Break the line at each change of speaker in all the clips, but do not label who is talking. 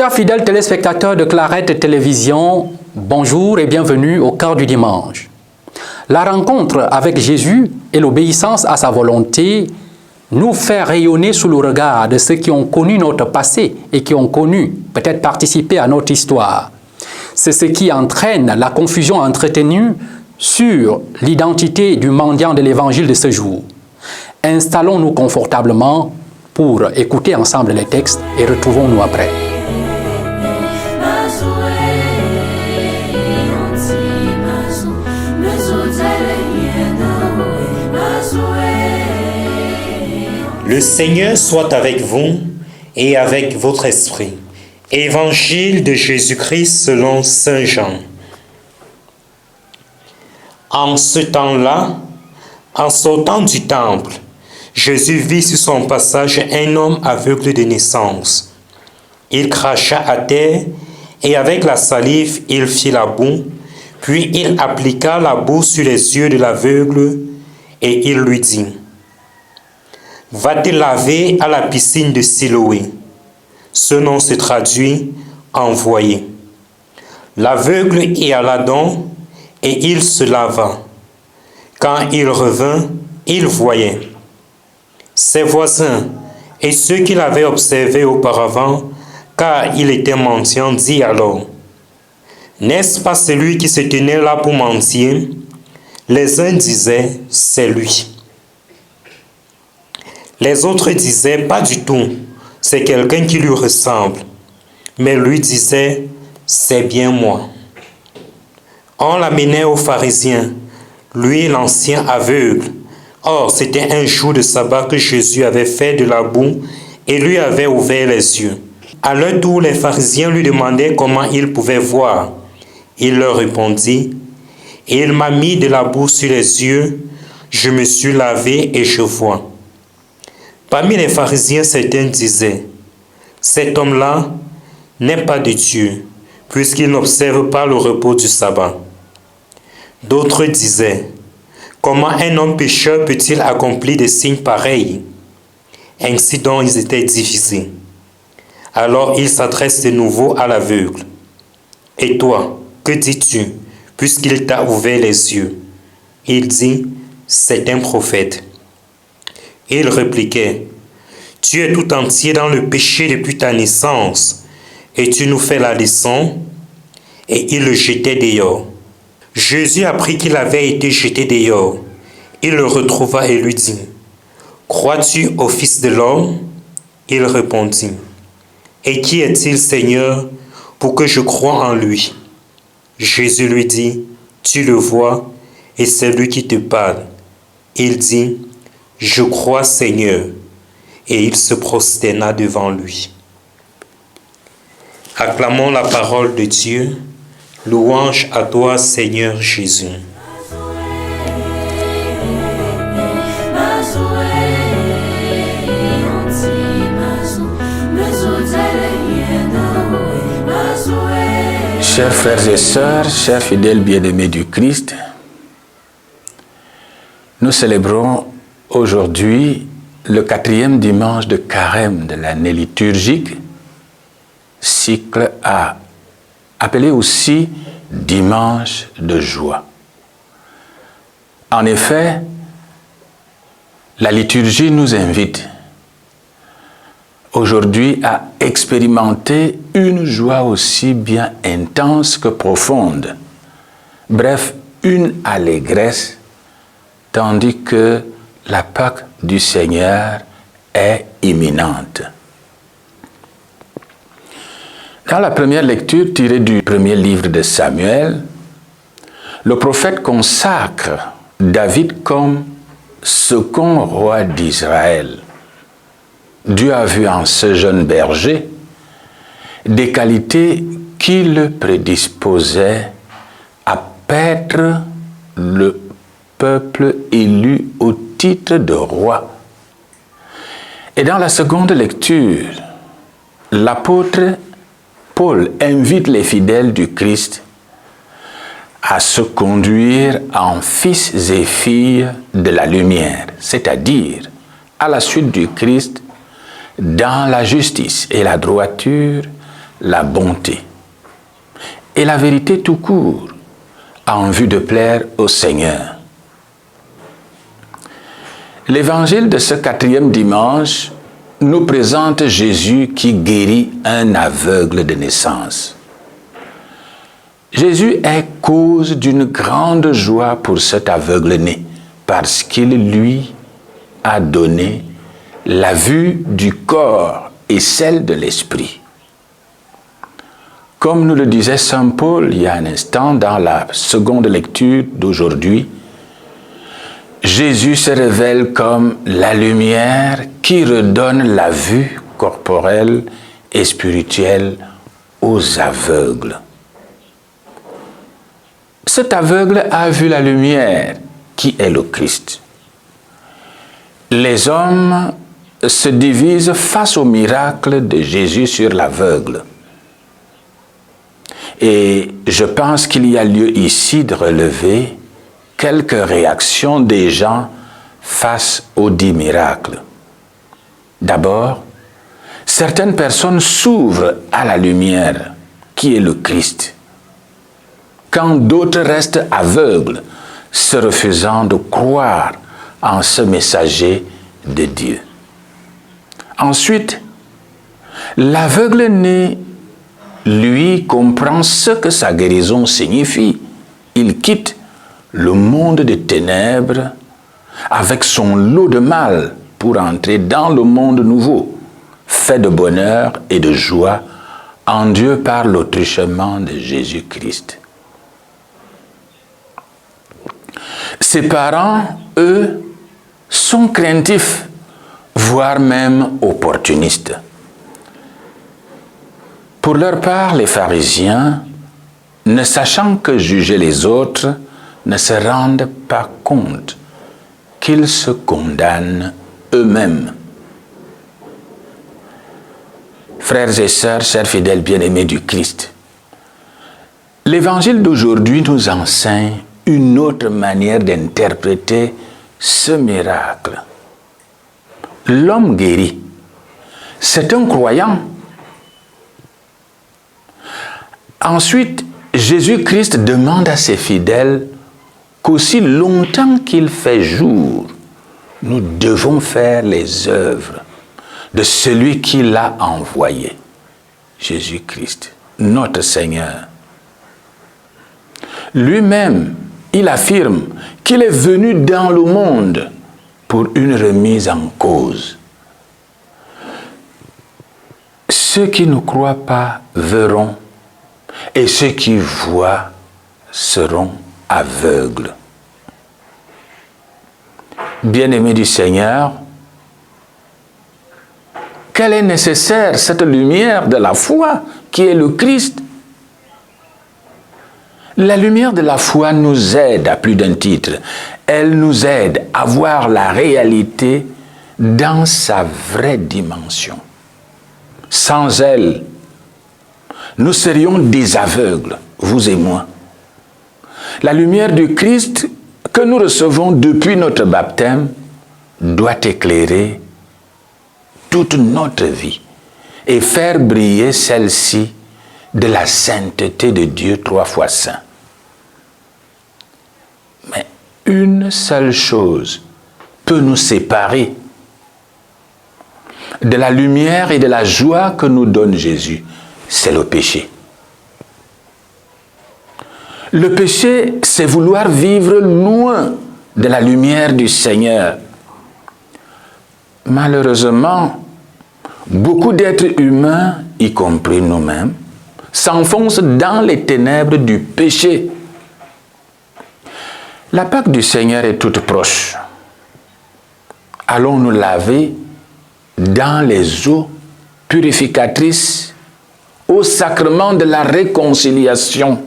Chers fidèles téléspectateurs de Clarette Télévision, bonjour et bienvenue au cœur du dimanche. La rencontre avec Jésus et l'obéissance à sa volonté nous fait rayonner sous le regard de ceux qui ont connu notre passé et qui ont connu, peut-être participé à notre histoire. C'est ce qui entraîne la confusion entretenue sur l'identité du mendiant de l'évangile de ce jour. Installons-nous confortablement pour écouter ensemble les textes et retrouvons-nous après.
Le Seigneur soit avec vous et avec votre esprit. Évangile de Jésus-Christ selon saint Jean. En ce temps-là, en sortant du temple, Jésus vit sur son passage un homme aveugle de naissance. Il cracha à terre et avec la salive, il fit la boue, puis il appliqua la boue sur les yeux de l'aveugle et il lui dit: Va te laver à la piscine de Siloé. Ce nom se traduit envoyé. L'aveugle y alla donc et il se lava. Quand il revint, il voyait. Ses voisins et ceux qui l'avaient observé auparavant, car il était mendiant, dirent alors: N'est-ce pas celui qui se tenait là pour mendier? Les uns disaient: C'est lui. Les autres disaient: Pas du tout, c'est quelqu'un qui lui ressemble. Mais lui disait: C'est bien moi. On l'amenait aux pharisiens, lui l'ancien aveugle. Or, c'était un jour de sabbat que Jésus avait fait de la boue et lui avait ouvert les yeux. À leur tour, les pharisiens lui demandaient comment il pouvait voir. Il leur répondit: Il m'a mis de la boue sur les yeux, je me suis lavé et je vois. Parmi les pharisiens, certains disaient: Cet homme-là n'est pas de Dieu, puisqu'il n'observe pas le repos du sabbat. D'autres disaient: Comment un homme pécheur peut-il accomplir des signes pareils? Ainsi donc ils étaient divisés. Alors il s'adresse de nouveau à l'aveugle: Et toi, que dis-tu, puisqu'il t'a ouvert les yeux? Il dit: C'est un prophète. Il répliquait: Tu es tout entier dans le péché depuis ta naissance, et tu nous fais la leçon? Et il le jetait dehors. Jésus apprit qu'il avait été jeté dehors. Il le retrouva et lui dit: Crois-tu au Fils de l'homme? Il répondit: Et qui est-il, Seigneur, pour que je croie en lui? Jésus lui dit: Tu le vois, et c'est lui qui te parle. Il dit: Je crois, Seigneur. Et il se prosterna devant lui. Acclamons la parole de Dieu. Louange à toi, Seigneur Jésus.
Chers frères et sœurs, chers fidèles bien-aimés du Christ, nous célébrons aujourd'hui le 4e dimanche de carême de l'année liturgique, cycle A, appelé aussi dimanche de joie. En effet, la liturgie nous invite aujourd'hui à expérimenter une joie aussi bien intense que profonde. Bref, une allégresse, tandis que la Pâque du Seigneur est imminente. Dans la première lecture tirée du premier livre de Samuel, le prophète consacre David comme second roi d'Israël. Dieu a vu en ce jeune berger des qualités qui le prédisposaient à paître le peuple élu au titre de roi. Et dans la seconde lecture, l'apôtre Paul invite les fidèles du Christ à se conduire en fils et filles de la lumière, c'est-à-dire à la suite du Christ dans la justice et la droiture, la bonté et la vérité tout court en vue de plaire au Seigneur. L'évangile de ce 4e dimanche nous présente Jésus qui guérit un aveugle de naissance. Jésus est cause d'une grande joie pour cet aveugle-né parce qu'il lui a donné la vue du corps et celle de l'esprit. Comme nous le disait Saint Paul il y a un instant dans la seconde lecture d'aujourd'hui, Jésus se révèle comme la lumière qui redonne la vue corporelle et spirituelle aux aveugles. Cet aveugle a vu la lumière qui est le Christ. Les hommes se divisent face au miracle de Jésus sur l'aveugle. Et je pense qu'il y a lieu ici de relever quelques réactions des gens face aux 10 miracles. D'abord, certaines personnes s'ouvrent à la lumière qui est le Christ, quand d'autres restent aveugles, se refusant de croire en ce messager de Dieu. Ensuite, l'aveugle-né, lui, comprend ce que sa guérison signifie. Il quitte le monde des ténèbres avec son lot de mal pour entrer dans le monde nouveau, fait de bonheur et de joie en Dieu par l'autruchement de Jésus-Christ. Ses parents, eux, sont craintifs, voire même opportunistes. Pour leur part, les pharisiens, ne sachant que juger les autres, ne se rendent pas compte qu'ils se condamnent eux-mêmes. Frères et sœurs, chers fidèles bien-aimés du Christ, l'évangile d'aujourd'hui nous enseigne une autre manière d'interpréter ce miracle. L'homme guéri, c'est un croyant. Ensuite, Jésus-Christ demande à ses fidèles qu'aussi longtemps qu'il fait jour, nous devons faire les œuvres de celui qui l'a envoyé, Jésus-Christ, notre Seigneur. Lui-même, il affirme qu'il est venu dans le monde pour une remise en cause. Ceux qui ne croient pas verront, et ceux qui voient seront aveugles. Bien-aimés du Seigneur, quelle est nécessaire cette lumière de la foi qui est le Christ? La lumière de la foi nous aide à plus d'un titre. Elle nous aide à voir la réalité dans sa vraie dimension. Sans elle, nous serions des aveugles, vous et moi. La lumière du Christ que nous recevons depuis notre baptême doit éclairer toute notre vie et faire briller celle-ci de la sainteté de Dieu 3 fois saint. Mais une seule chose peut nous séparer de la lumière et de la joie que nous donne Jésus, c'est le péché. Le péché, c'est vouloir vivre loin de la lumière du Seigneur. Malheureusement, beaucoup d'êtres humains, y compris nous-mêmes, s'enfoncent dans les ténèbres du péché. La Pâque du Seigneur est toute proche. Allons nous laver dans les eaux purificatrices au sacrement de la réconciliation.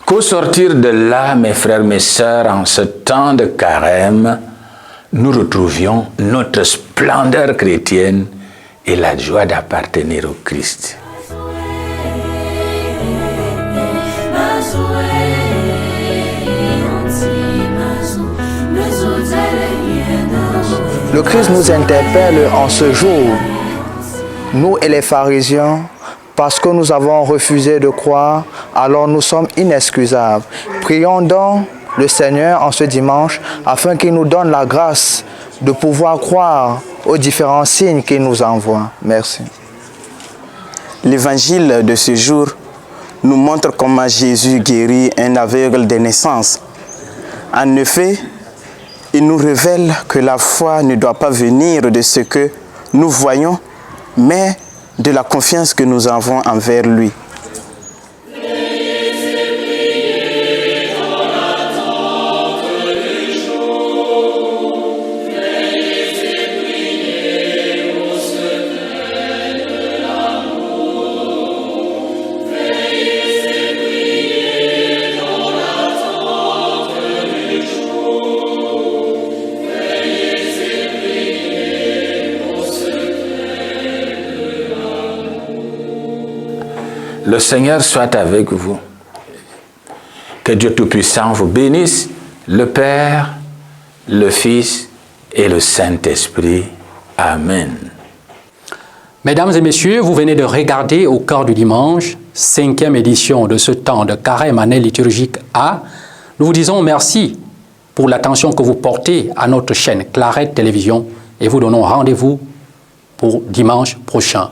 Qu'au sortir de là, mes frères, mes sœurs, en ce temps de carême, nous retrouvions notre splendeur chrétienne et la joie d'appartenir au Christ.
Le Christ nous interpelle en ce jour, nous et les pharisiens, Parce que nous avons refusé de croire, alors nous sommes inexcusables. Prions donc le Seigneur en ce dimanche afin qu'il nous donne la grâce de pouvoir croire aux différents signes qu'il nous envoie. Merci.
L'évangile de ce jour nous montre comment Jésus guérit un aveugle de naissance. En effet, il nous révèle que la foi ne doit pas venir de ce que nous voyons, mais de la confiance que nous avons envers lui.
Le Seigneur soit avec vous. Que Dieu Tout-Puissant vous bénisse, le Père, le Fils et le Saint-Esprit. Amen.
Mesdames et messieurs, vous venez de regarder au cœur du dimanche, 5e édition de ce temps de carême année liturgique A. Nous vous disons merci pour l'attention que vous portez à notre chaîne Claret Télévision et vous donnons rendez-vous pour dimanche prochain.